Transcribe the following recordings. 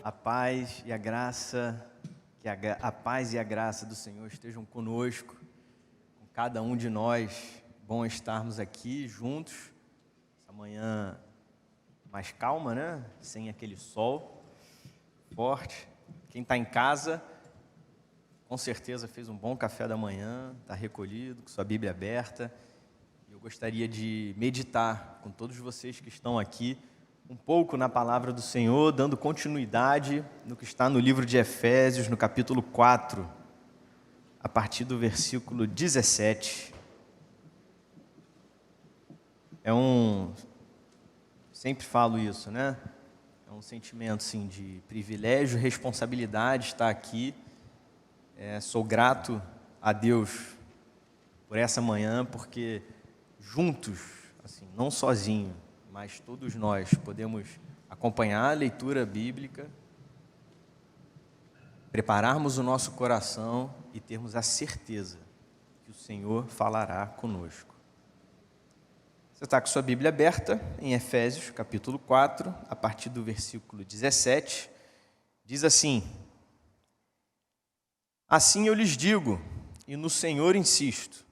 A paz e a graça, a paz e a graça do Senhor estejam conosco, com cada um de nós. Bom estarmos aqui juntos, essa manhã mais calma, né? Sem aquele sol forte. Quem está em casa, com certeza fez um bom café da manhã, está recolhido, com sua Bíblia aberta. Eu gostaria de meditar com todos vocês que estão aqui, um pouco na palavra do Senhor, dando continuidade no que está no livro de Efésios, no capítulo 4, a partir do versículo 17. Sempre falo isso, né? É um sentimento, assim, de privilégio, responsabilidade estar aqui. Sou grato a Deus por essa manhã, porque juntos, assim, não sozinho, mas todos nós podemos acompanhar a leitura bíblica, prepararmos o nosso coração e termos a certeza que o Senhor falará conosco. Você está com sua Bíblia aberta em Efésios, capítulo 4, a partir do versículo 17, diz assim: Assim eu lhes digo, e no Senhor insisto,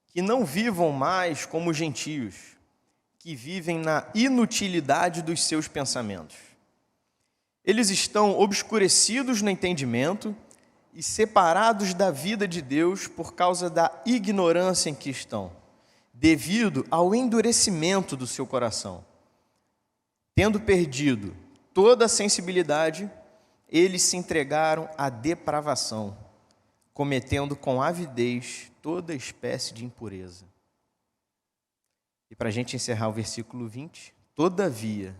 que não vivam mais como gentios, que vivem na inutilidade dos seus pensamentos. Eles estão obscurecidos no entendimento e separados da vida de Deus por causa da ignorância em que estão, devido ao endurecimento do seu coração. Tendo perdido toda a sensibilidade, eles se entregaram à depravação, cometendo com avidez toda espécie de impureza. E para a gente encerrar o versículo 20, todavia,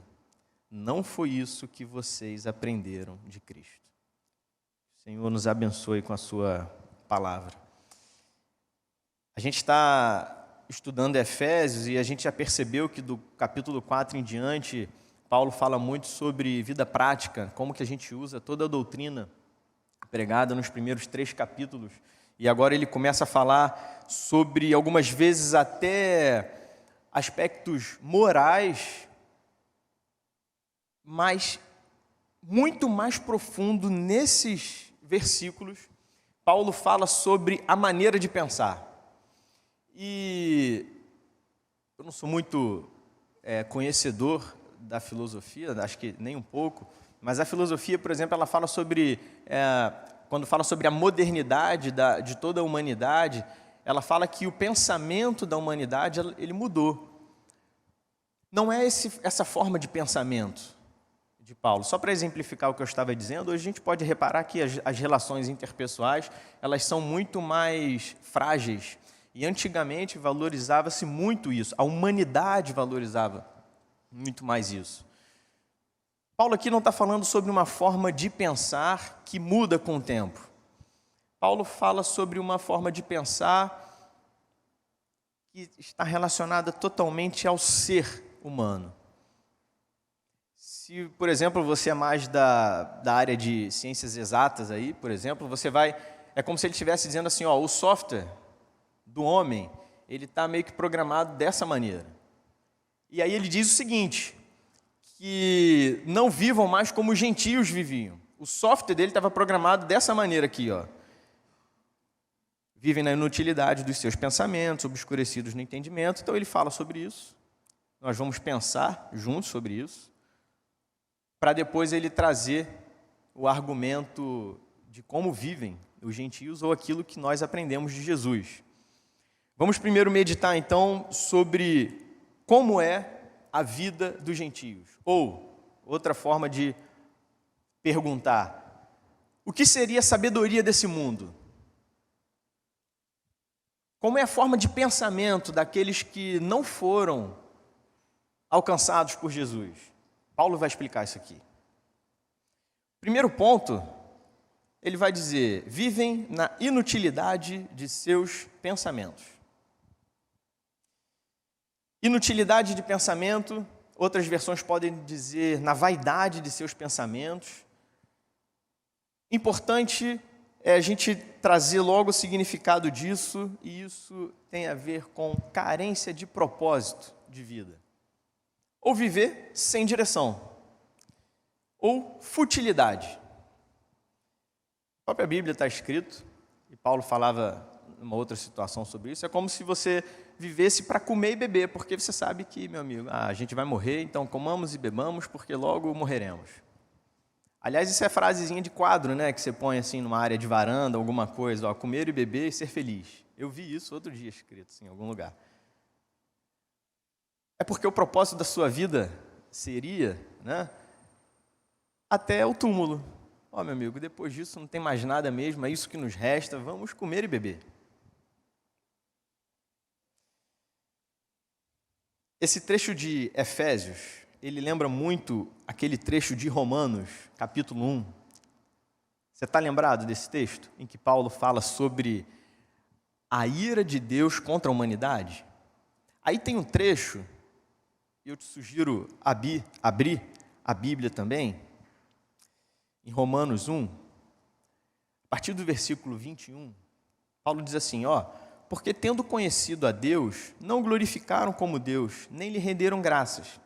não foi isso que vocês aprenderam de Cristo. O Senhor nos abençoe com a sua palavra. A gente está estudando Efésios e a gente já percebeu que do capítulo 4 em diante, Paulo fala muito sobre vida prática, como que a gente usa toda a doutrina pregada nos primeiros 3 capítulos. E agora ele começa a falar sobre, algumas vezes, até aspectos morais, mas muito mais profundo nesses versículos. Paulo fala sobre a maneira de pensar. E eu não sou muito conhecedor da filosofia, acho que nem um pouco, mas a filosofia, por exemplo, ela fala sobre, quando fala sobre a modernidade de toda a humanidade, ela fala que o pensamento da humanidade ele mudou. Não é essa forma de pensamento de Paulo. Só para exemplificar o que eu estava dizendo, hoje a gente pode reparar que as relações interpessoais elas são muito mais frágeis. E antigamente valorizava-se muito isso. A humanidade valorizava muito mais isso. Paulo aqui não está falando sobre uma forma de pensar que muda com o tempo. Paulo fala sobre uma forma de pensar que está relacionada totalmente ao ser humano. Se, por exemplo, você é mais da área de ciências exatas, aí, por exemplo, é como se ele estivesse dizendo assim, o software do homem, ele está meio que programado dessa maneira. E aí ele diz o seguinte, que não vivam mais como os gentios viviam. O software dele estava programado dessa maneira aqui, Vivem na inutilidade dos seus pensamentos, obscurecidos no entendimento. Então ele fala sobre isso. Nós vamos pensar juntos sobre isso, para depois ele trazer o argumento de como vivem os gentios ou aquilo que nós aprendemos de Jesus. Vamos primeiro meditar então sobre como é a vida dos gentios. Ou, outra forma de perguntar, o que seria a sabedoria desse mundo? Como é a forma de pensamento daqueles que não foram alcançados por Jesus? Paulo vai explicar isso aqui. Primeiro ponto, ele vai dizer, vivem na inutilidade de seus pensamentos. Inutilidade de pensamento, outras versões podem dizer na vaidade de seus pensamentos. Importante é a gente trazer logo o significado disso, e isso tem a ver com carência de propósito de vida. Ou viver sem direção. ou futilidade? A própria Bíblia está escrito, e Paulo falava numa outra situação sobre isso, é como se você vivesse para comer e beber, porque você sabe que, meu amigo, a gente vai morrer, então comamos e bebamos, porque logo morreremos. Aliás, isso é frasezinha de quadro, né, que você põe assim numa área de varanda, alguma coisa, ó, comer e beber e ser feliz. Eu vi isso outro dia escrito assim, em algum lugar. É porque o propósito da sua vida seria, né, até o túmulo. Ó, meu amigo, depois disso não tem mais nada mesmo, é isso que nos resta, vamos comer e beber. Esse trecho de Efésios, ele lembra muito aquele trecho de Romanos, capítulo 1. Você está lembrado desse texto? Em que Paulo fala sobre a ira de Deus contra a humanidade? Aí tem um trecho, e eu te sugiro abrir a Bíblia também, em Romanos 1, a partir do versículo 21, Paulo diz assim, ó, porque tendo conhecido a Deus, não glorificaram como Deus, nem lhe renderam graças.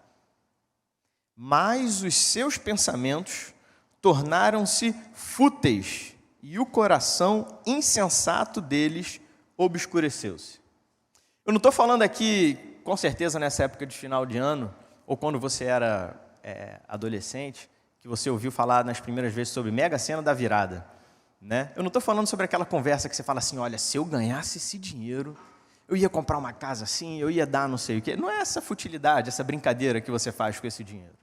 Mas os seus pensamentos tornaram-se fúteis, e o coração insensato deles obscureceu-se. Eu não estou falando aqui, com certeza nessa época de final de ano, ou quando você era adolescente, que você ouviu falar nas primeiras vezes sobre Mega Sena da virada. Né? Eu não estou falando sobre aquela conversa que você fala assim, olha, se eu ganhasse esse dinheiro, eu ia comprar uma casa assim, eu ia dar não sei o quê. Não é essa futilidade, essa brincadeira que você faz com esse dinheiro.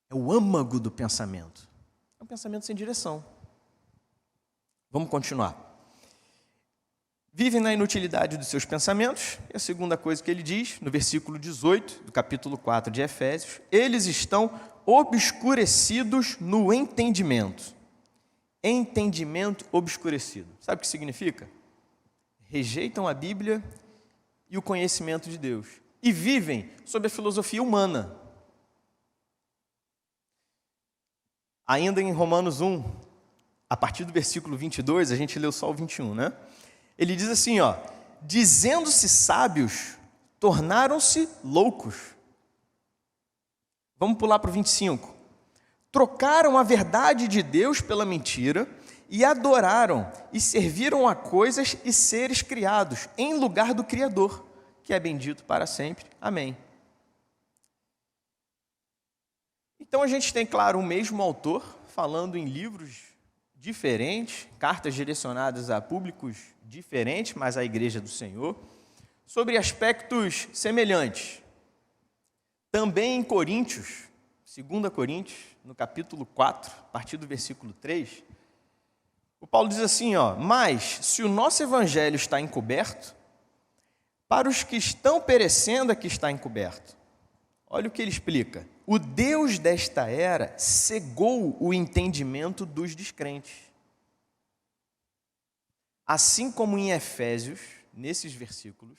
É o âmago do pensamento. É um pensamento sem direção. Vamos continuar. Vivem na inutilidade dos seus pensamentos. E a segunda coisa que ele diz, no versículo 18, do capítulo 4 de Efésios, eles estão obscurecidos no entendimento. Entendimento obscurecido. Sabe o que significa? Rejeitam a Bíblia e o conhecimento de Deus. E vivem sob a filosofia humana. Ainda em Romanos 1, a partir do versículo 22, a gente leu só o 21, né? Ele diz assim, ó, dizendo-se sábios, tornaram-se loucos. Vamos pular para o 25. Trocaram a verdade de Deus pela mentira e adoraram e serviram a coisas e seres criados em lugar do Criador, que é bendito para sempre. Amém. Então a gente tem, claro, o mesmo autor falando em livros diferentes, cartas direcionadas a públicos diferentes, mas à Igreja do Senhor, sobre aspectos semelhantes. Também em Coríntios, 2 Coríntios, no capítulo 4, a partir do versículo 3, o Paulo diz assim, ó, mas se o nosso evangelho está encoberto, para os que estão perecendo é que está encoberto. Olha o que ele explica. O Deus desta era cegou o entendimento dos descrentes. Assim como em Efésios, nesses versículos,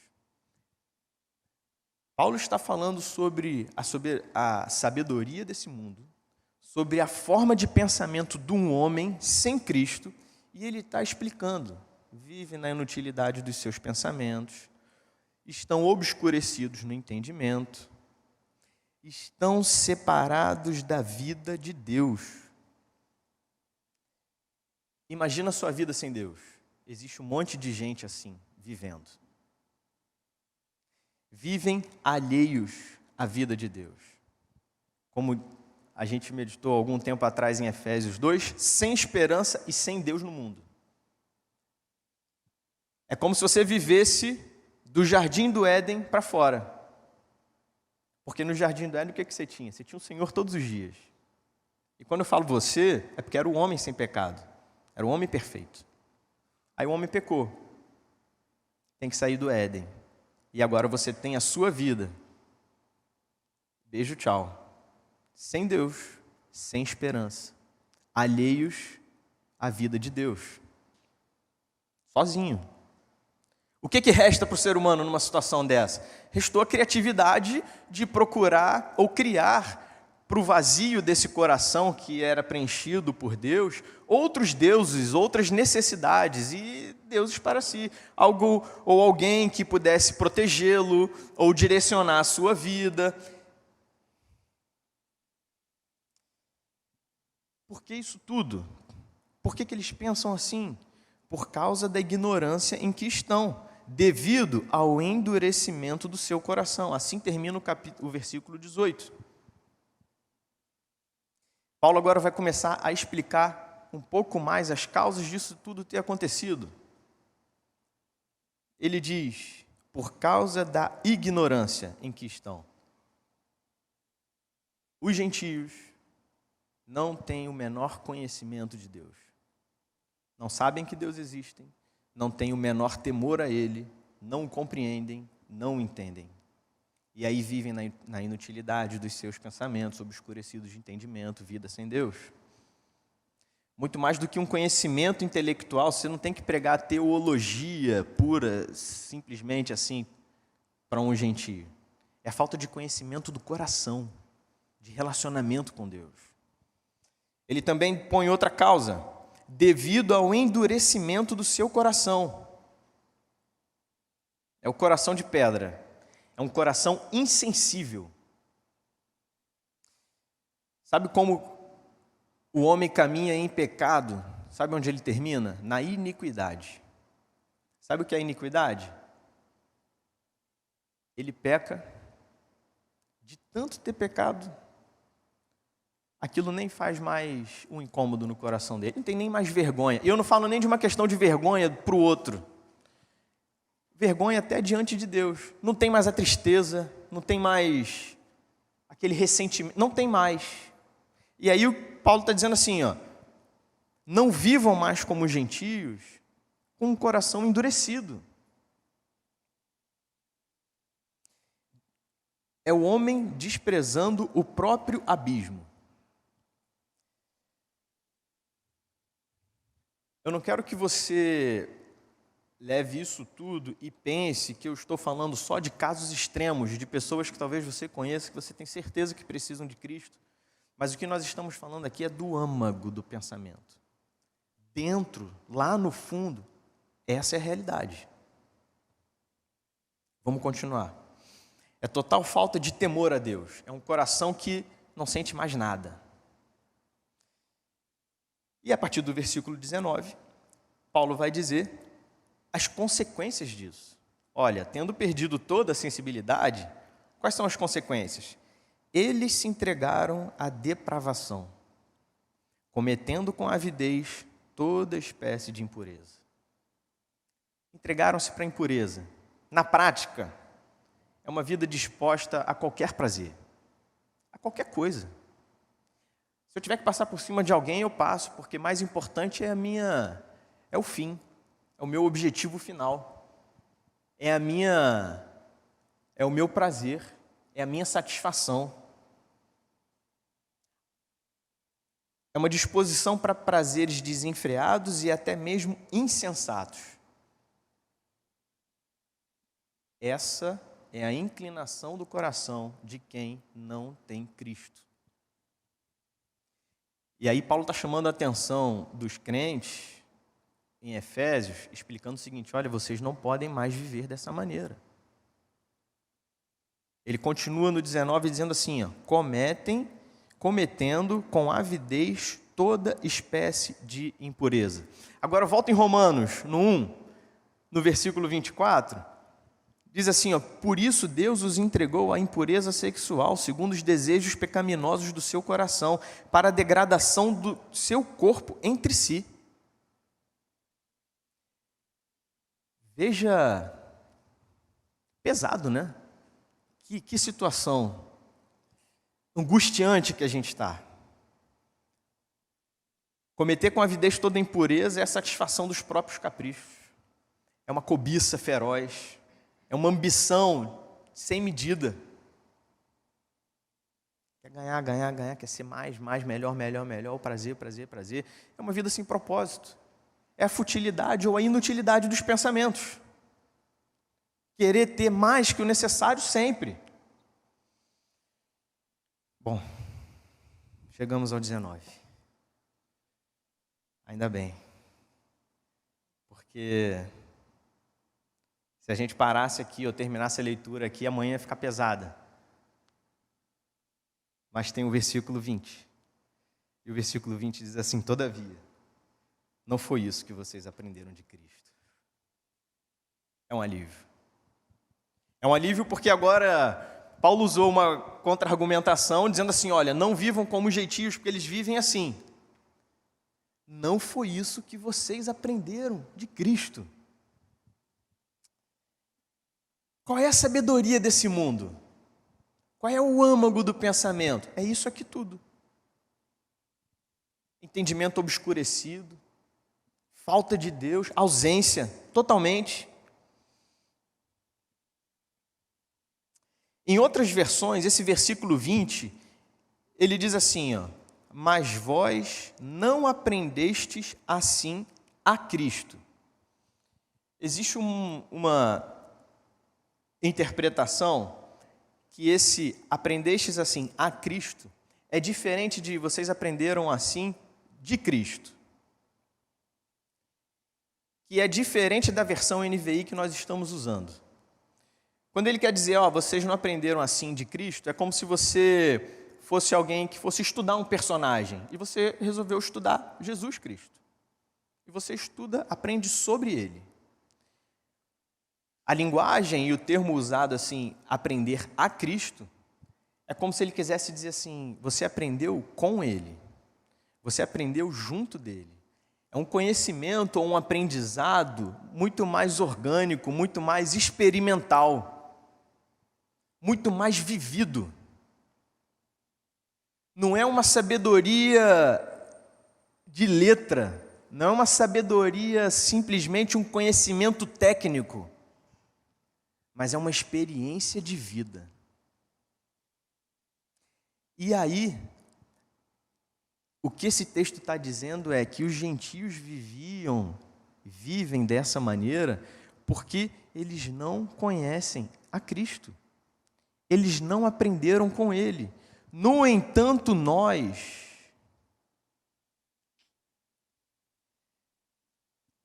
Paulo está falando sobre a sabedoria desse mundo, sobre a forma de pensamento de um homem sem Cristo, e ele está explicando, vivem na inutilidade dos seus pensamentos, estão obscurecidos no entendimento, estão separados da vida de Deus. Imagina a sua vida sem Deus. Existe um monte de gente assim, vivendo. Vivem alheios à vida de Deus. Como a gente meditou algum tempo atrás em Efésios 2, sem esperança e sem Deus no mundo. É como se você vivesse do jardim do Éden para fora. Porque no jardim do Éden o que você tinha? Você tinha o Senhor todos os dias. E quando eu falo você, é porque era o homem sem pecado. Era o homem perfeito. Aí o homem pecou. Tem que sair do Éden. E agora você tem a sua vida. Beijo, tchau. Sem Deus, sem esperança. Alheios à vida de Deus. Sozinho. O que resta para o ser humano numa situação dessa? Restou a criatividade de procurar ou criar para o vazio desse coração que era preenchido por Deus, outros deuses, outras necessidades e deuses para si. Algo ou alguém que pudesse protegê-lo ou direcionar a sua vida. por que isso tudo? Por que eles pensam assim? Por causa da ignorância em que estão, devido ao endurecimento do seu coração. Assim termina o versículo 18. Paulo agora vai começar a explicar um pouco mais as causas disso tudo ter acontecido. Ele diz, por causa da ignorância em que estão. Os gentios não têm o menor conhecimento de Deus. Não sabem que Deus existe, não têm o menor temor a Ele, não o compreendem, não o entendem. E aí vivem na inutilidade dos seus pensamentos, obscurecidos de entendimento, vida sem Deus. Muito mais do que um conhecimento intelectual, você não tem que pregar teologia pura, simplesmente assim, para um gentio. É a falta de conhecimento do coração, de relacionamento com Deus. Ele também põe outra causa, devido ao endurecimento do seu coração. É o coração de pedra. É um coração insensível. Sabe como o homem caminha em pecado? Sabe onde ele termina? Na iniquidade. Sabe o que é iniquidade? Ele peca, de tanto ter pecado, aquilo nem faz mais um incômodo no coração dele, não tem nem mais vergonha. E eu não falo nem de uma questão de vergonha para o outro. Vergonha até diante de Deus. Não tem mais a tristeza, não tem mais aquele ressentimento, não tem mais. E aí o Paulo está dizendo assim, ó, não vivam mais como gentios com um coração endurecido. É o homem desprezando o próprio abismo. Eu não quero que você leve isso tudo e pense que eu estou falando só de casos extremos, de pessoas que talvez você conheça, que você tem certeza que precisam de Cristo. Mas o que nós estamos falando aqui é do âmago do pensamento. Dentro, lá no fundo, essa é a realidade. Vamos continuar. É total falta de temor a Deus. É um coração que não sente mais nada. E a partir do versículo 19, Paulo vai dizer as consequências disso. Olha, tendo perdido toda a sensibilidade, quais são as consequências? Eles se entregaram à depravação, cometendo com avidez toda espécie de impureza. Entregaram-se para a impureza. Na prática, é uma vida disposta a qualquer prazer, a qualquer coisa. Se eu tiver que passar por cima de alguém, eu passo, porque mais importante é o fim, é o meu objetivo final, é o meu prazer, é a minha satisfação. É uma disposição para prazeres desenfreados e até mesmo insensatos. Essa é a inclinação do coração de quem não tem Cristo. E aí Paulo está chamando a atenção dos crentes em Efésios, explicando o seguinte, olha, vocês não podem mais viver dessa maneira. Ele continua no 19 dizendo assim, ó, cometendo com avidez toda espécie de impureza. Agora volta em Romanos, no 1, no versículo 24, diz assim, ó, por isso Deus os entregou à impureza sexual, segundo os desejos pecaminosos do seu coração, para a degradação do seu corpo entre si. Veja, pesado, né? Que situação angustiante que a gente está. Cometer com avidez toda impureza é a satisfação dos próprios caprichos. É uma cobiça feroz. É uma ambição sem medida. Quer ganhar, quer ser mais, melhor, o prazer. É uma vida sem propósito. É a futilidade ou a inutilidade dos pensamentos. Querer ter mais que o necessário sempre. Bom, chegamos ao 19. Ainda bem. Porque se a gente parasse aqui ou terminasse a leitura aqui, amanhã ia ficar pesada. Mas tem o versículo 20. E o versículo 20 diz assim: todavia, não foi isso que vocês aprenderam de Cristo. É um alívio. É um alívio porque agora Paulo usou uma contra-argumentação dizendo assim: olha, não vivam como gentios porque eles vivem assim. Não foi isso que vocês aprenderam de Cristo. Qual é a sabedoria desse mundo? Qual é o âmago do pensamento? É isso aqui tudo. Entendimento obscurecido, falta de Deus, ausência, totalmente. Em outras versões, esse versículo 20, ele diz assim, ó: mas vós não aprendestes assim a Cristo. Existe uma interpretação que esse aprendestes assim a Cristo é diferente de vocês aprenderam assim de Cristo, que é diferente da versão NVI que nós estamos usando. Quando ele quer dizer, ó, vocês não aprenderam assim de Cristo, é como se você fosse alguém que fosse estudar um personagem e você resolveu estudar Jesus Cristo. E você estuda, aprende sobre ele. A linguagem e o termo usado assim, aprender a Cristo, é como se ele quisesse dizer assim, você aprendeu com ele, você aprendeu junto dele. É um conhecimento ou um aprendizado muito mais orgânico, muito mais experimental, muito mais vivido. Não é uma sabedoria de letra, não é uma sabedoria simplesmente um conhecimento técnico, mas é uma experiência de vida. E aí, o que esse texto está dizendo é que os gentios vivem dessa maneira, porque eles não conhecem a Cristo. Eles não aprenderam com Ele. No entanto, nós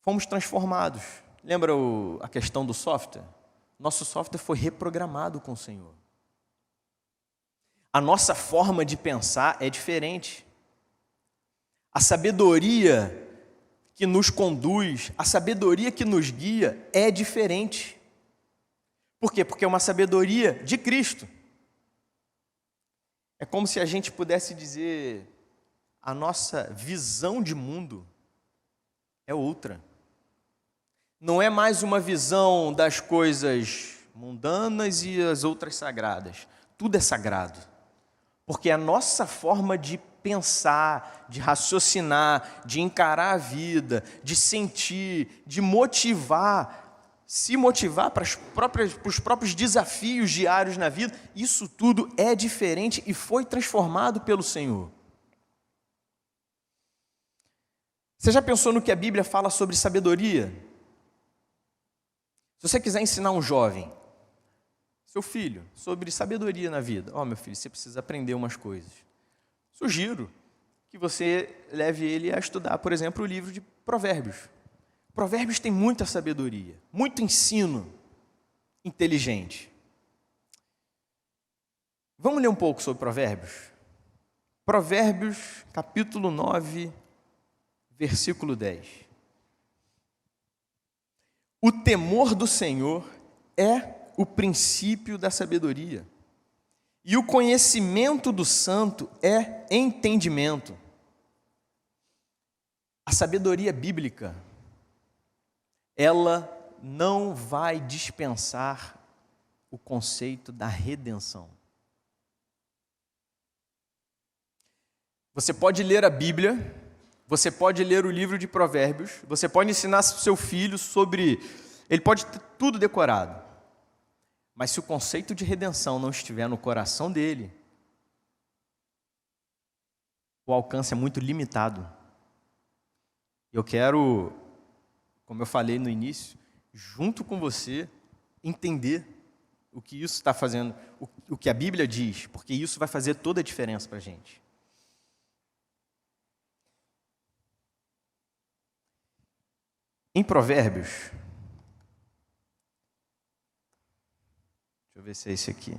fomos transformados. Lembra a questão do software? Nosso software foi reprogramado com o Senhor. A nossa forma de pensar é diferente. A sabedoria que nos conduz, a sabedoria que nos guia é diferente. Por quê? Porque é uma sabedoria de Cristo. É como se a gente pudesse dizer, a nossa visão de mundo é outra. Não é mais uma visão das coisas mundanas e as outras sagradas. Tudo é sagrado. Porque a nossa forma de pensar, de raciocinar, de encarar a vida, de sentir, de se motivar para os próprios desafios diários na vida, isso tudo é diferente e foi transformado pelo Senhor. Você já pensou no que a Bíblia fala sobre sabedoria? Se você quiser ensinar um jovem, seu filho, sobre sabedoria na vida, ó, meu filho, você precisa aprender umas coisas. Sugiro que você leve ele a estudar, por exemplo, o livro de Provérbios. Provérbios tem muita sabedoria, muito ensino inteligente. Vamos ler um pouco sobre Provérbios? Provérbios, capítulo 9, versículo 10. O temor do Senhor é o princípio da sabedoria, e o conhecimento do santo é entendimento. A sabedoria bíblica, ela não vai dispensar o conceito da redenção. Você pode ler a Bíblia, você pode ler o livro de Provérbios, você pode ensinar seu filho sobre... Ele pode ter tudo decorado. Mas se o conceito de redenção não estiver no coração dele, o alcance é muito limitado. Eu quero, como eu falei no início, junto com você, entender o que isso está fazendo, o que a Bíblia diz, porque isso vai fazer toda a diferença para a gente. Em Provérbios, deixa eu ver se é esse aqui.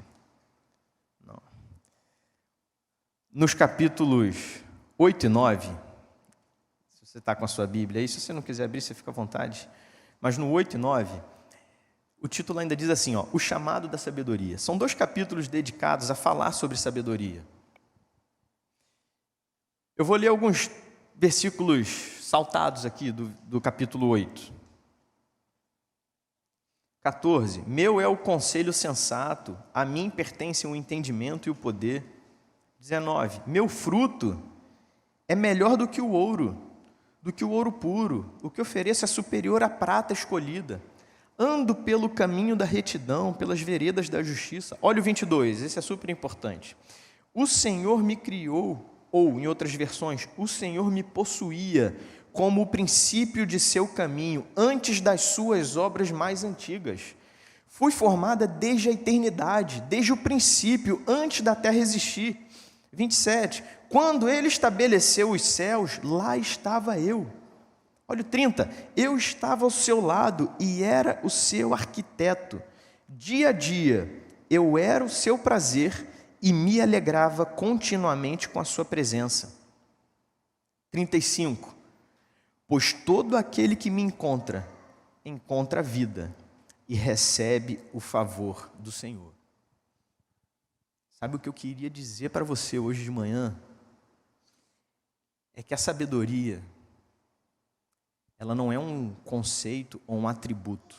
Não. Nos capítulos 8 e 9, se você está com a sua Bíblia aí, se você não quiser abrir, você fica à vontade, mas no 8 e 9, o título ainda diz assim, o chamado da sabedoria. São 2 capítulos dedicados a falar sobre sabedoria. Eu vou ler alguns versículos saltados aqui do capítulo 8. 14. Meu é o conselho sensato, a mim pertencem o entendimento e o poder. 19. Meu fruto é melhor do que o ouro puro. O que ofereço é superior à prata escolhida. Ando pelo caminho da retidão, pelas veredas da justiça. Olha o 22, esse é super importante. O Senhor me criou, ou em outras versões, o Senhor me possuía como o princípio de seu caminho, antes das suas obras mais antigas. Fui formada desde a eternidade, desde o princípio, antes da terra existir. 27. Quando ele estabeleceu os céus, lá estava eu. Olha o 30. Eu estava ao seu lado e era o seu arquiteto. Dia a dia, eu era o seu prazer e me alegrava continuamente com a sua presença. 35. Pois todo aquele que me encontra a vida e recebe o favor do Senhor. Sabe o que eu queria dizer para você hoje de manhã? É que a sabedoria, ela não é um conceito ou um atributo.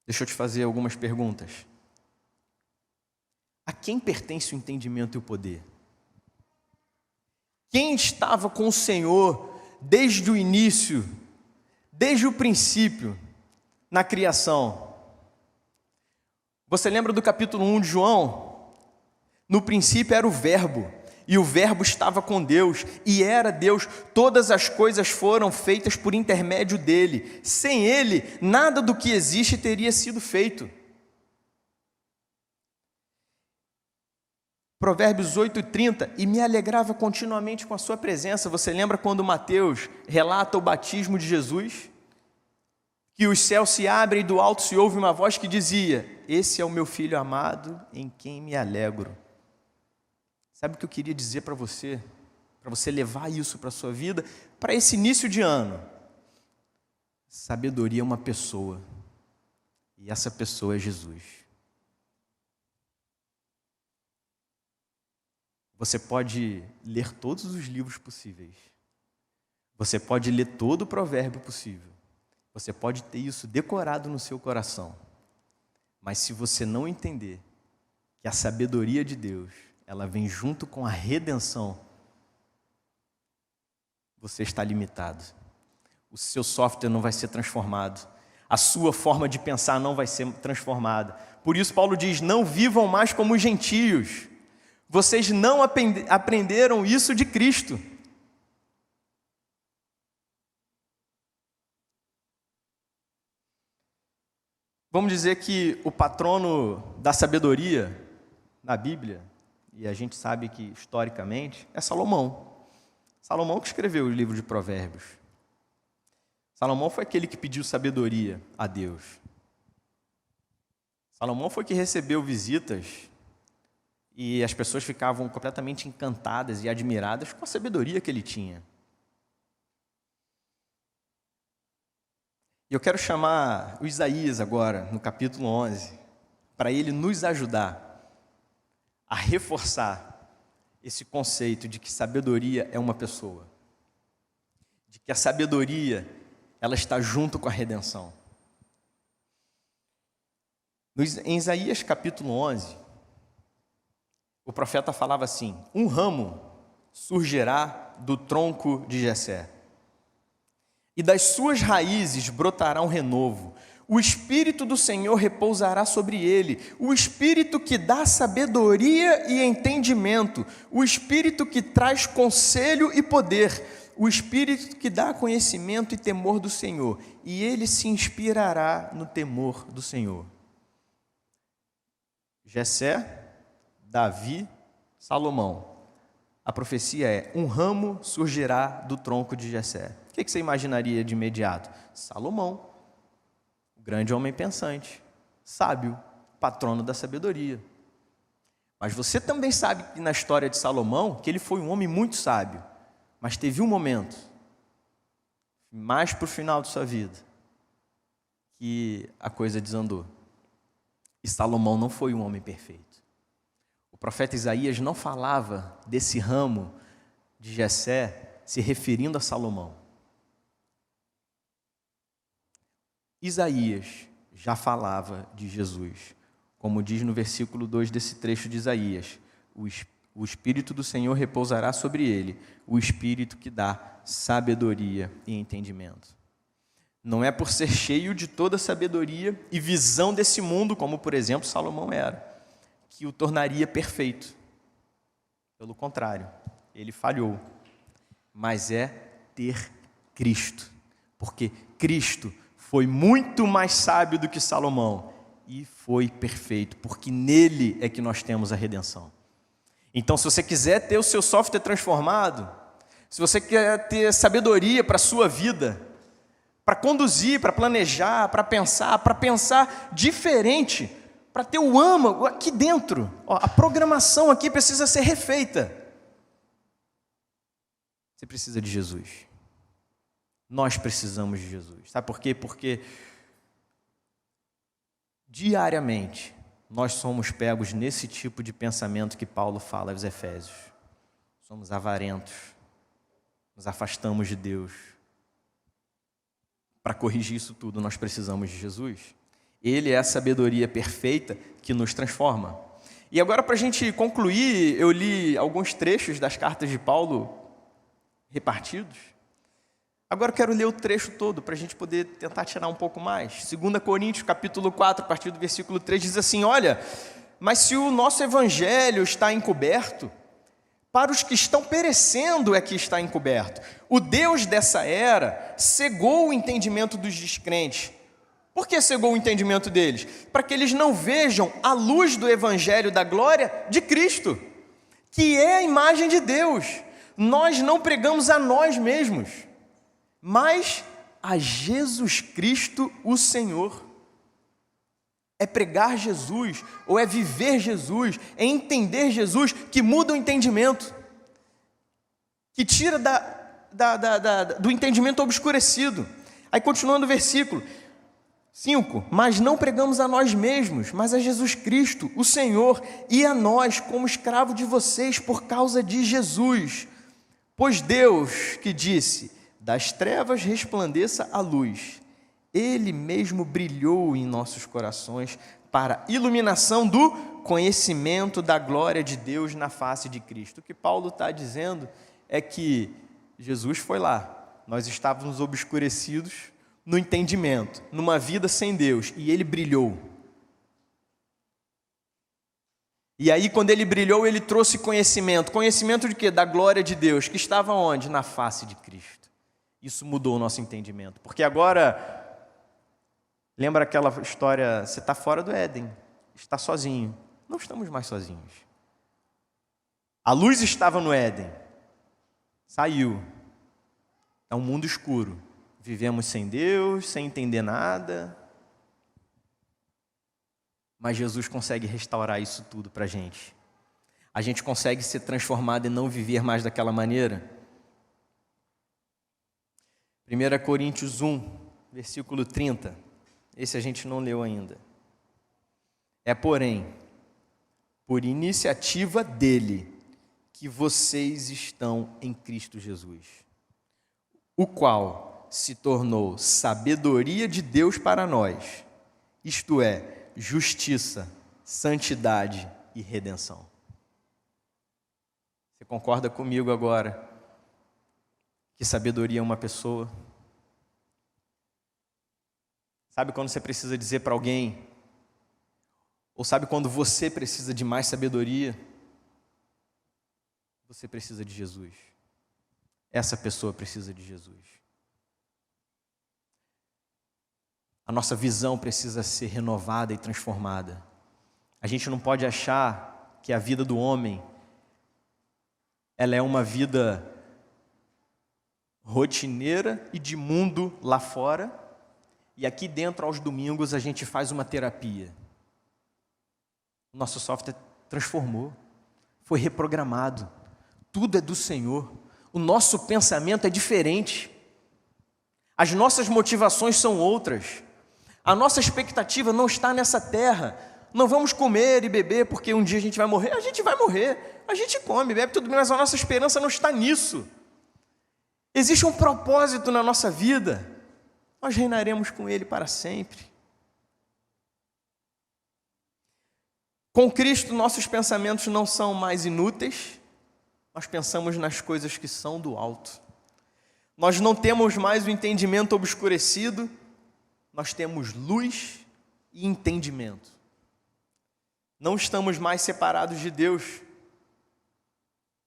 Deixa eu te fazer algumas perguntas. A quem pertence o entendimento e o poder? Quem estava com o Senhor desde o início, desde o princípio, na criação? Você lembra do capítulo 1 de João? No princípio era o Verbo, e o Verbo estava com Deus, e era Deus. Todas as coisas foram feitas por intermédio dele. Sem ele, nada do que existe teria sido feito. Provérbios 8:30, e me alegrava continuamente com a sua presença. Você lembra quando Mateus relata o batismo de Jesus? Que os céus se abrem e do alto se ouve uma voz que dizia: esse é o meu filho amado, em quem me alegro. Sabe o que eu queria dizer para você levar isso para a sua vida, para esse início de ano? Sabedoria é uma pessoa, e essa pessoa é Jesus. Você pode ler todos os livros possíveis. Você pode ler todo o provérbio possível. Você pode ter isso decorado no seu coração. Mas se você não entender que a sabedoria de Deus, ela vem junto com a redenção, você está limitado. O seu software não vai ser transformado. A sua forma de pensar não vai ser transformada. Por isso Paulo diz: não vivam mais como os gentios. Vocês não aprenderam isso de Cristo. Vamos dizer que o patrono da sabedoria na Bíblia, e a gente sabe que historicamente, é Salomão. Salomão que escreveu o livro de Provérbios. Salomão foi aquele que pediu sabedoria a Deus. Salomão foi que recebeu visitas e as pessoas ficavam completamente encantadas e admiradas com a sabedoria que ele tinha. E eu quero chamar o Isaías agora, no capítulo 11, para ele nos ajudar a reforçar esse conceito de que sabedoria é uma pessoa. De que a sabedoria, ela está junto com a redenção. Em Isaías capítulo 11, o profeta falava assim: um ramo surgirá do tronco de Jessé, e das suas raízes brotará um renovo. O Espírito do Senhor repousará sobre ele, o Espírito que dá sabedoria e entendimento, o Espírito que traz conselho e poder, o Espírito que dá conhecimento e temor do Senhor, e ele se inspirará no temor do Senhor. Jessé, Davi, Salomão. A profecia é: um ramo surgirá do tronco de Jessé. O que você imaginaria de imediato? Salomão, o grande homem pensante, sábio, patrono da sabedoria. Mas você também sabe que na história de Salomão, que ele foi um homem muito sábio, mas teve um momento, mais para o final de sua vida, que a coisa desandou. E Salomão não foi um homem perfeito. O profeta Isaías não falava desse ramo de Jessé se referindo a Salomão. Isaías já falava de Jesus, como diz no versículo 2 desse trecho de Isaías: o Espírito do Senhor repousará sobre ele, o Espírito que dá sabedoria e entendimento. Não é por ser cheio de toda sabedoria e visão desse mundo, como por exemplo Salomão era, que o tornaria perfeito. Pelo contrário, ele falhou. Mas é ter Cristo, porque Cristo foi muito mais sábio do que Salomão e foi perfeito, porque nele é que nós temos a redenção. Então, se você quiser ter o seu software transformado, se você quer ter sabedoria para a sua vida, para conduzir, para planejar, para pensar diferente, para ter o âmago aqui dentro, a programação aqui precisa ser refeita. Você precisa de Jesus. Nós precisamos de Jesus. Sabe por quê? Porque diariamente nós somos pegos nesse tipo de pensamento que Paulo fala aos Efésios. Somos avarentos, nos afastamos de Deus. Para corrigir isso tudo, nós precisamos de Jesus. Ele é a sabedoria perfeita que nos transforma. E agora, para a gente concluir, eu li alguns trechos das cartas de Paulo repartidos. Agora eu quero ler o trecho todo, para a gente poder tentar tirar um pouco mais. 2 Coríntios, capítulo 4, a partir do versículo 3, diz assim: olha, mas se o nosso evangelho está encoberto, para os que estão perecendo é que está encoberto. O Deus dessa era cegou o entendimento dos descrentes. Por que cegou o entendimento deles? Para que eles não vejam a luz do evangelho da glória de Cristo, que é a imagem de Deus. Nós não pregamos a nós mesmos, mas a Jesus Cristo, o Senhor. É pregar Jesus, ou é viver Jesus, é entender Jesus, que muda o entendimento, que tira do entendimento obscurecido. Aí continuando o versículo 5, mas não pregamos a nós mesmos, mas a Jesus Cristo, o Senhor, e a nós como escravo de vocês por causa de Jesus. Pois Deus que disse: das trevas resplandeça a luz, Ele mesmo brilhou em nossos corações para a iluminação do conhecimento da glória de Deus na face de Cristo. O que Paulo está dizendo é que Jesus foi lá, nós estávamos obscurecidos no entendimento, numa vida sem Deus, e Ele brilhou. E aí, quando Ele brilhou, Ele trouxe conhecimento. Conhecimento de quê? Da glória de Deus, que estava onde? Na face de Cristo. Isso mudou o nosso entendimento, porque agora, lembra aquela história, você está fora do Éden, está sozinho. Não estamos mais sozinhos. A luz estava no Éden, saiu, é um mundo escuro. Vivemos sem Deus, sem entender nada. Mas Jesus consegue restaurar isso tudo para a gente. A gente consegue ser transformado e não viver mais daquela maneira. 1 Coríntios 1, versículo 30. Esse a gente não leu ainda. É, porém, por iniciativa dele, que vocês estão em Cristo Jesus, o qual se tornou sabedoria de Deus para nós, isto é, justiça, santidade e redenção. Você concorda comigo agora que sabedoria é uma pessoa? Sabe quando você precisa dizer para alguém? Ou sabe quando você precisa de mais sabedoria? Você precisa de Jesus. Essa pessoa precisa de Jesus. A nossa visão precisa ser renovada e transformada. A gente não pode achar que a vida do homem ela é uma vida rotineira e de mundo lá fora, e aqui dentro, aos domingos, a gente faz uma terapia. O nosso software transformou, foi reprogramado. Tudo é do Senhor. O nosso pensamento é diferente. As nossas motivações são outras. A nossa expectativa não está nessa terra. Não vamos comer e beber porque um dia a gente vai morrer. A gente vai morrer. A gente come, bebe, tudo bem, mas a nossa esperança não está nisso. Existe um propósito na nossa vida. Nós reinaremos com Ele para sempre. Com Cristo, nossos pensamentos não são mais inúteis. Nós pensamos nas coisas que são do alto. Nós não temos mais o entendimento obscurecido. Nós temos luz e entendimento. Não estamos mais separados de Deus.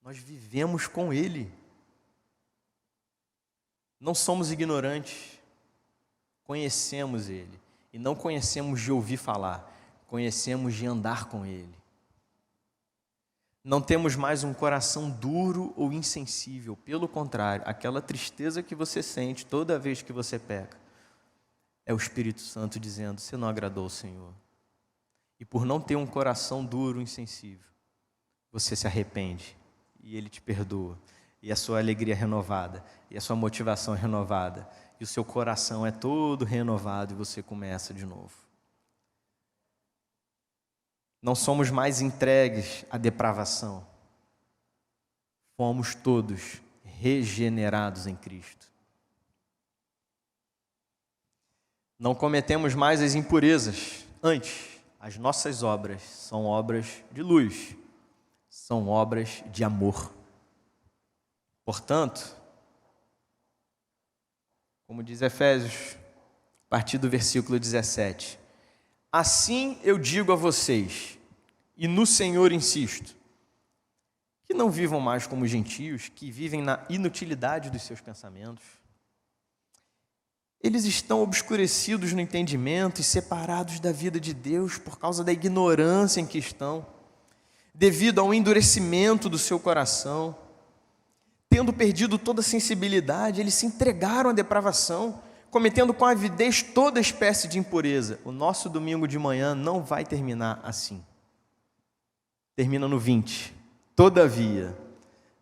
Nós vivemos com Ele. Não somos ignorantes. Conhecemos Ele. E não conhecemos de ouvir falar. Conhecemos de andar com Ele. Não temos mais um coração duro ou insensível. Pelo contrário, aquela tristeza que você sente toda vez que você peca, é o Espírito Santo dizendo: você não agradou o Senhor. E por não ter um coração duro, insensível, você se arrepende e Ele te perdoa. E a sua alegria é renovada, e a sua motivação é renovada, e o seu coração é todo renovado e você começa de novo. Não somos mais entregues à depravação. Fomos todos regenerados em Cristo. Não cometemos mais as impurezas. Antes, as nossas obras são obras de luz, são obras de amor. Portanto, como diz Efésios, a partir do versículo 17, assim eu digo a vocês, e no Senhor insisto, que não vivam mais como gentios, que vivem na inutilidade dos seus pensamentos. Eles estão obscurecidos no entendimento e separados da vida de Deus por causa da ignorância em que estão, devido ao endurecimento do seu coração. Tendo perdido toda a sensibilidade, eles se entregaram à depravação, cometendo com avidez toda espécie de impureza. O nosso domingo de manhã não vai terminar assim. Termina no 20. Todavia,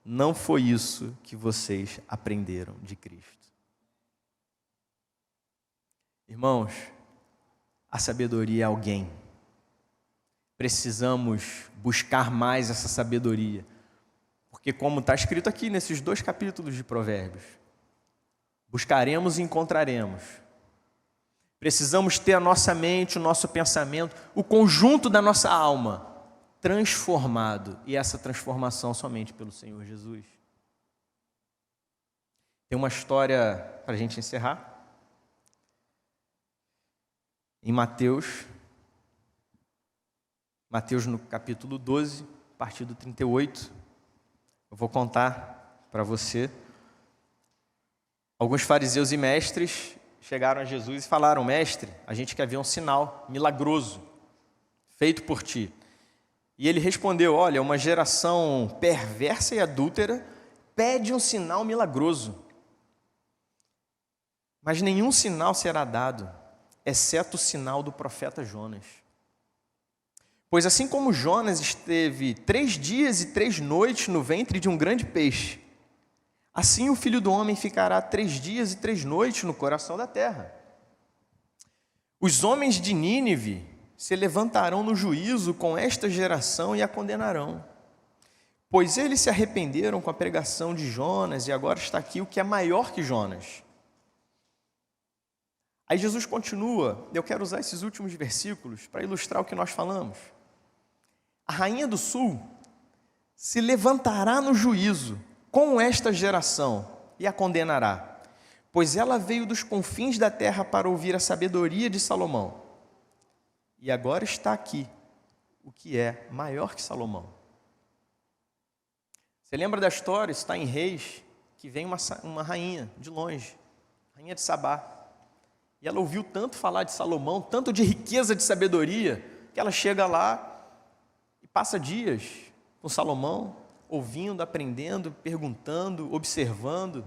não foi isso que vocês aprenderam de Cristo. Irmãos, a sabedoria é alguém. Precisamos buscar mais essa sabedoria. Porque como está escrito aqui nesses 2 capítulos de Provérbios, buscaremos e encontraremos. Precisamos ter a nossa mente, o nosso pensamento, o conjunto da nossa alma transformado. E essa transformação somente pelo Senhor Jesus. Tem uma história para a gente encerrar. Em Mateus no capítulo 12, a partir do 38, eu vou contar para você. Alguns fariseus e mestres chegaram a Jesus e falaram: mestre, a gente quer ver um sinal milagroso feito por ti. E ele respondeu: olha, uma geração perversa e adúltera pede um sinal milagroso, mas nenhum sinal será dado, exceto o sinal do profeta Jonas. Pois assim como Jonas esteve 3 dias e 3 noites no ventre de um grande peixe, assim o Filho do Homem ficará 3 dias e 3 noites no coração da terra. Os homens de Nínive se levantarão no juízo com esta geração e a condenarão, pois eles se arrependeram com a pregação de Jonas, e agora está aqui o que é maior que Jonas. Aí Jesus continua, eu quero usar esses últimos versículos para ilustrar o que nós falamos. A rainha do sul se levantará no juízo com esta geração e a condenará, pois ela veio dos confins da terra para ouvir a sabedoria de Salomão. E agora está aqui o que é maior que Salomão. Você lembra da história, está em Reis, que vem uma rainha de longe, rainha de Sabá. E ela ouviu tanto falar de Salomão, tanto de riqueza de sabedoria, que ela chega lá e passa dias com Salomão, ouvindo, aprendendo, perguntando, observando.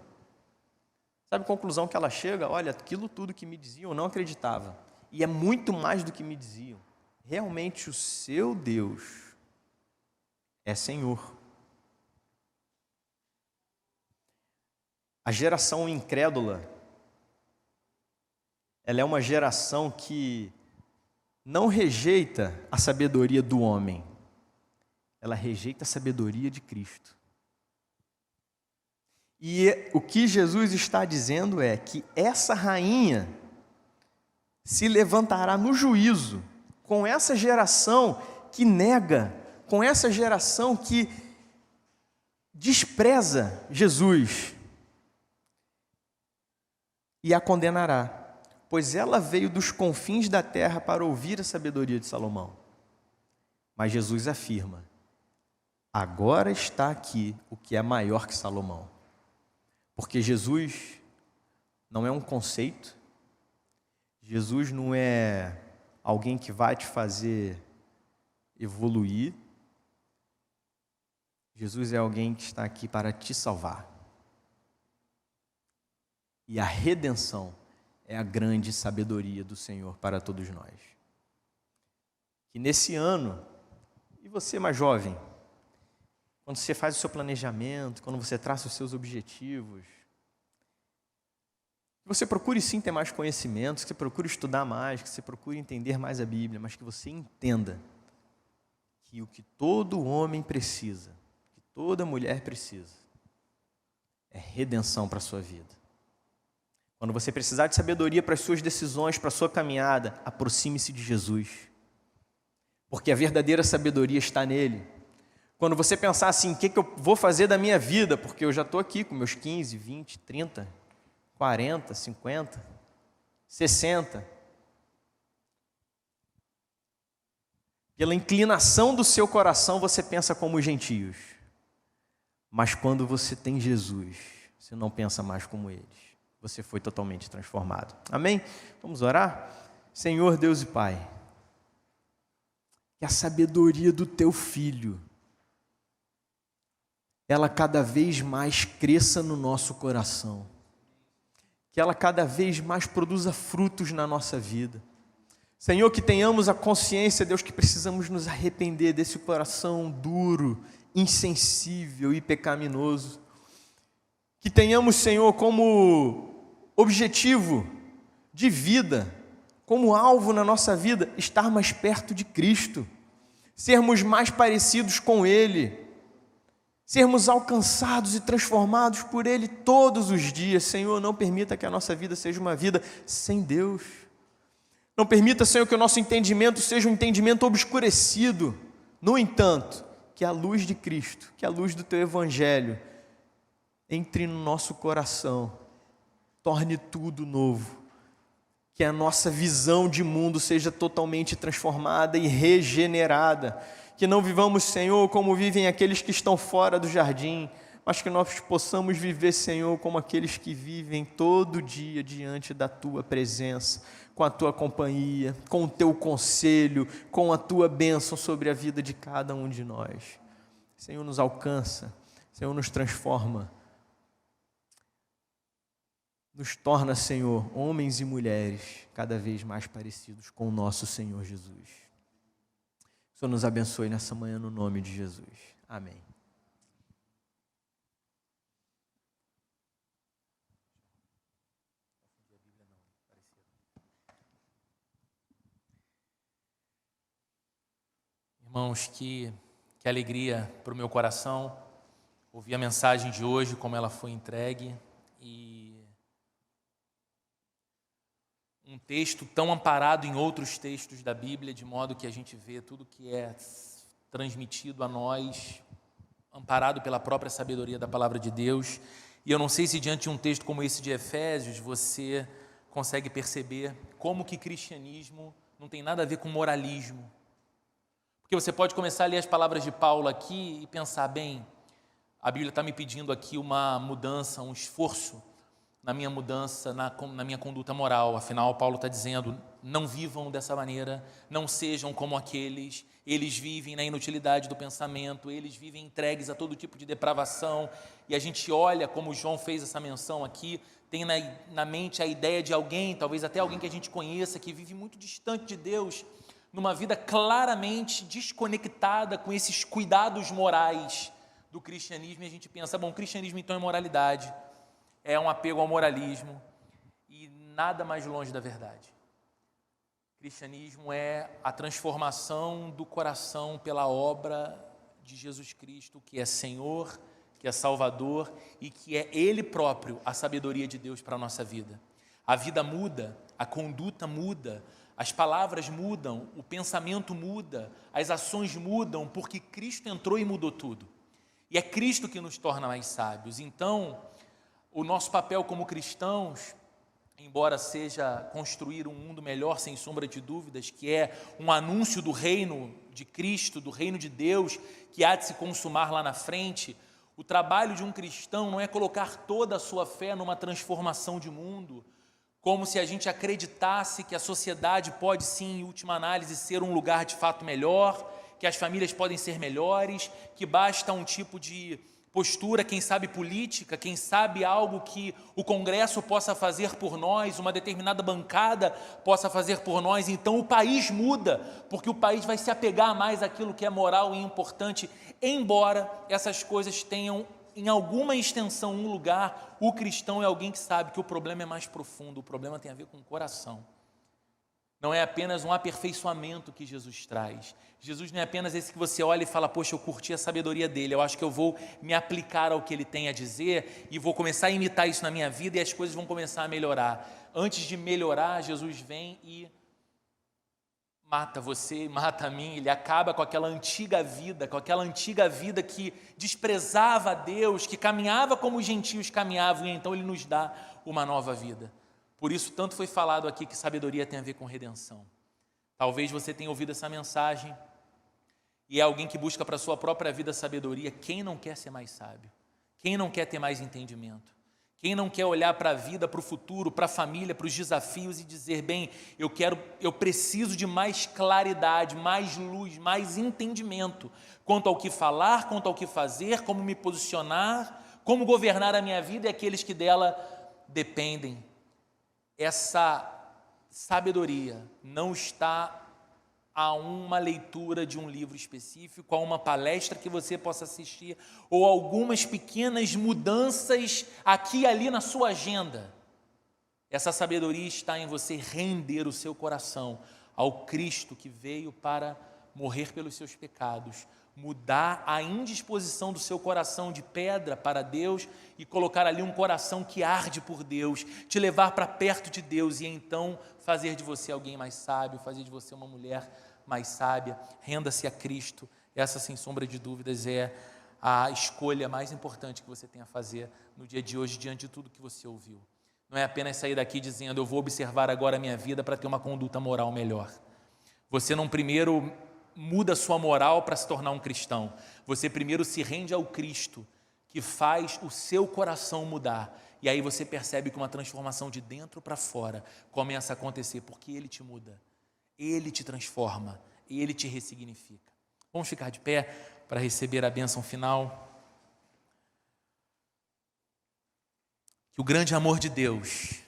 Sabe a conclusão que ela chega? Olha, aquilo tudo que me diziam eu não acreditava. E é muito mais do que me diziam. Realmente o seu Deus é Senhor. A geração incrédula, ela é uma geração que não rejeita a sabedoria do homem, ela rejeita a sabedoria de Cristo. E o que Jesus está dizendo é que essa rainha se levantará no juízo com essa geração que nega, com essa geração que despreza Jesus, e a condenará, pois ela veio dos confins da terra para ouvir a sabedoria de Salomão. Mas Jesus afirma: agora está aqui o que é maior que Salomão. Porque Jesus não é um conceito, Jesus não é alguém que vai te fazer evoluir, Jesus é alguém que está aqui para te salvar. E a redenção é a grande sabedoria do Senhor para todos nós. Que nesse ano, e você mais jovem, quando você faz o seu planejamento, quando você traça os seus objetivos, que você procure sim ter mais conhecimento, que você procure estudar mais, que você procure entender mais a Bíblia, mas que você entenda que o que todo homem precisa, que toda mulher precisa, é redenção para a sua vida. Quando você precisar de sabedoria para as suas decisões, para a sua caminhada, aproxime-se de Jesus, porque a verdadeira sabedoria está nele. Quando você pensar assim, o que eu vou fazer da minha vida, porque eu já estou aqui com meus 15, 20, 30, 40, 50, 60. Pela inclinação do seu coração, você pensa como os gentios. Mas quando você tem Jesus, você não pensa mais como eles. Você foi totalmente transformado. Amém? Vamos orar? Senhor Deus e Pai, que a sabedoria do Teu Filho, ela cada vez mais cresça no nosso coração. Que ela cada vez mais produza frutos na nossa vida. Senhor, que tenhamos a consciência, Deus, que precisamos nos arrepender desse coração duro, insensível e pecaminoso. Que tenhamos, Senhor, como objetivo de vida, como alvo na nossa vida, estar mais perto de Cristo, sermos mais parecidos com Ele, sermos alcançados e transformados por Ele todos os dias. Senhor, não permita que a nossa vida seja uma vida sem Deus. Não permita, Senhor, que o nosso entendimento seja um entendimento obscurecido. No entanto, que a luz de Cristo, que a luz do Teu Evangelho entre no nosso coração, torne tudo novo. Que a nossa visão de mundo seja totalmente transformada e regenerada. Que não vivamos, Senhor, como vivem aqueles que estão fora do jardim, mas que nós possamos viver, Senhor, como aqueles que vivem todo dia diante da Tua presença, com a Tua companhia, com o Teu conselho, com a Tua bênção sobre a vida de cada um de nós. Senhor, nos alcança, Senhor, nos transforma, nos torna, Senhor, homens e mulheres cada vez mais parecidos com o nosso Senhor Jesus. O Senhor nos abençoe nessa manhã no nome de Jesus. Amém. Irmãos, que alegria para o meu coração ouvir a mensagem de hoje, como ela foi entregue, e um texto tão amparado em outros textos da Bíblia, de modo que a gente vê tudo que é transmitido a nós, amparado pela própria sabedoria da palavra de Deus. E eu não sei se diante de um texto como esse de Efésios, você consegue perceber como que cristianismo não tem nada a ver com moralismo. Porque você pode começar a ler as palavras de Paulo aqui e pensar, bem, a Bíblia está me pedindo aqui uma mudança, um esforço na minha mudança, na minha conduta moral. Afinal, Paulo está dizendo, não vivam dessa maneira, não sejam como aqueles, eles vivem na inutilidade do pensamento, eles vivem entregues a todo tipo de depravação. E a gente olha, como João fez essa menção aqui, tem na mente a ideia de alguém, talvez até alguém que a gente conheça, que vive muito distante de Deus, numa vida claramente desconectada com esses cuidados morais do cristianismo, e a gente pensa, bom, o cristianismo então é moralidade, é um apego ao moralismo, e nada mais longe da verdade. O cristianismo é a transformação do coração pela obra de Jesus Cristo, que é Senhor, que é Salvador e que é Ele próprio a sabedoria de Deus para a nossa vida. A vida muda, a conduta muda, as palavras mudam, o pensamento muda, as ações mudam, porque Cristo entrou e mudou tudo. E é Cristo que nos torna mais sábios. Então, o nosso papel como cristãos, embora seja construir um mundo melhor, sem sombra de dúvidas, que é um anúncio do reino de Cristo, do reino de Deus, que há de se consumar lá na frente, o trabalho de um cristão não é colocar toda a sua fé numa transformação de mundo, como se a gente acreditasse que a sociedade pode sim, em última análise, ser um lugar de fato melhor, que as famílias podem ser melhores, que basta um tipo de postura, quem sabe política, quem sabe algo que o Congresso possa fazer por nós, uma determinada bancada possa fazer por nós, então o país muda, porque o país vai se apegar mais àquilo que é moral e importante, embora essas coisas tenham em alguma extensão um lugar, o cristão é alguém que sabe que o problema é mais profundo, o problema tem a ver com o coração. Não é apenas um aperfeiçoamento que Jesus traz. Jesus não é apenas esse que você olha e fala, poxa, eu curti a sabedoria dele, eu acho que eu vou me aplicar ao que ele tem a dizer e vou começar a imitar isso na minha vida e as coisas vão começar a melhorar. Antes de melhorar, Jesus vem e mata você, mata a mim, ele acaba com aquela antiga vida que desprezava a Deus, que caminhava como os gentios caminhavam, e então ele nos dá uma nova vida. Por isso, tanto foi falado aqui que sabedoria tem a ver com redenção. Talvez você tenha ouvido essa mensagem e é alguém que busca para a sua própria vida sabedoria. Quem não quer ser mais sábio? Quem não quer ter mais entendimento? Quem não quer olhar para a vida, para o futuro, para a família, para os desafios e dizer, bem, eu preciso de mais claridade, mais luz, mais entendimento quanto ao que falar, quanto ao que fazer, como me posicionar, como governar a minha vida e aqueles que dela dependem. Essa sabedoria não está a uma leitura de um livro específico, a uma palestra que você possa assistir, ou algumas pequenas mudanças aqui e ali na sua agenda. Essa sabedoria está em você render o seu coração ao Cristo que veio para morrer pelos seus pecados, mudar a indisposição do seu coração de pedra para Deus e colocar ali um coração que arde por Deus, te levar para perto de Deus e então fazer de você alguém mais sábio, fazer de você uma mulher mais sábia. Renda-se a Cristo. Essa, sem sombra de dúvidas, é a escolha mais importante que você tem a fazer no dia de hoje, diante de tudo que você ouviu. Não é apenas sair daqui dizendo, eu vou observar agora a minha vida para ter uma conduta moral melhor. Você não primeiro muda a sua moral para se tornar um cristão. Você primeiro se rende ao Cristo, que faz o seu coração mudar. E aí você percebe que uma transformação de dentro para fora começa a acontecer, porque Ele te muda, Ele te transforma, Ele te ressignifica. Vamos ficar de pé para receber a bênção final. Que o grande amor de Deus,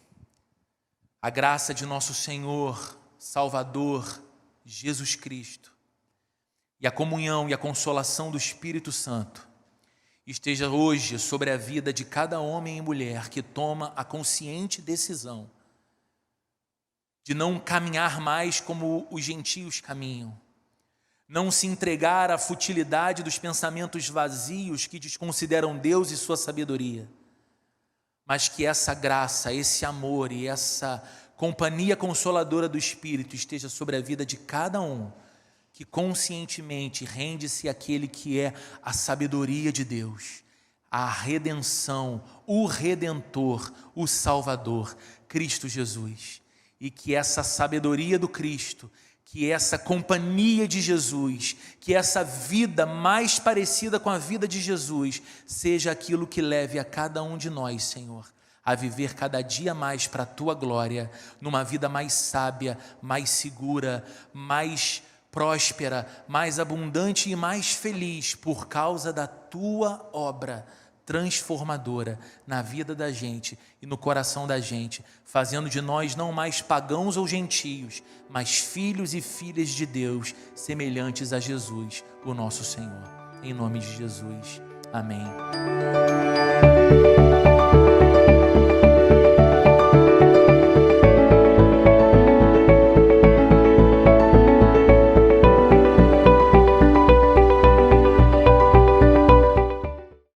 a graça de nosso Senhor, Salvador, Jesus Cristo, e a comunhão e a consolação do Espírito Santo esteja hoje sobre a vida de cada homem e mulher que toma a consciente decisão de não caminhar mais como os gentios caminham, não se entregar à futilidade dos pensamentos vazios que desconsideram Deus e sua sabedoria, mas que essa graça, esse amor e essa companhia consoladora do Espírito esteja sobre a vida de cada um que conscientemente rende-se àquele que é a sabedoria de Deus, a redenção, o Redentor, o Salvador, Cristo Jesus. E que essa sabedoria do Cristo, que essa companhia de Jesus, que essa vida mais parecida com a vida de Jesus, seja aquilo que leve a cada um de nós, Senhor, a viver cada dia mais para a Tua glória, numa vida mais sábia, mais segura, mais próspera, mais abundante e mais feliz por causa da Tua obra transformadora na vida da gente e no coração da gente, fazendo de nós não mais pagãos ou gentios, mas filhos e filhas de Deus, semelhantes a Jesus, o nosso Senhor. Em nome de Jesus. Amém.